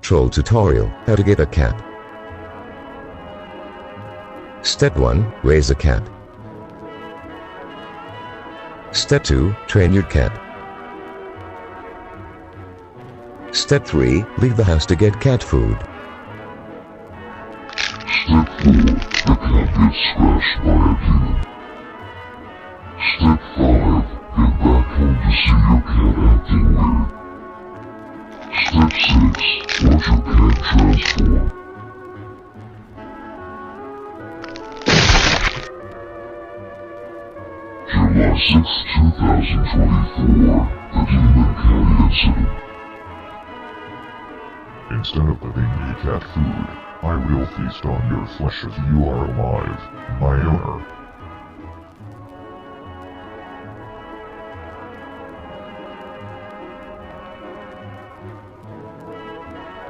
Troll tutorial, how to get a cat. Step 1, raise a cat. Step 2, train your cat. Step 3, leave the house to get cat food. Step 4, the cat gets scratched by a human. Step 5, get back home to see your cat acting weird. Step 6, watch your cat transform. July 6, 2024, the Demon Cat Incident. Instead of giving me cat food, I will feast on your flesh if you are alive, my owner.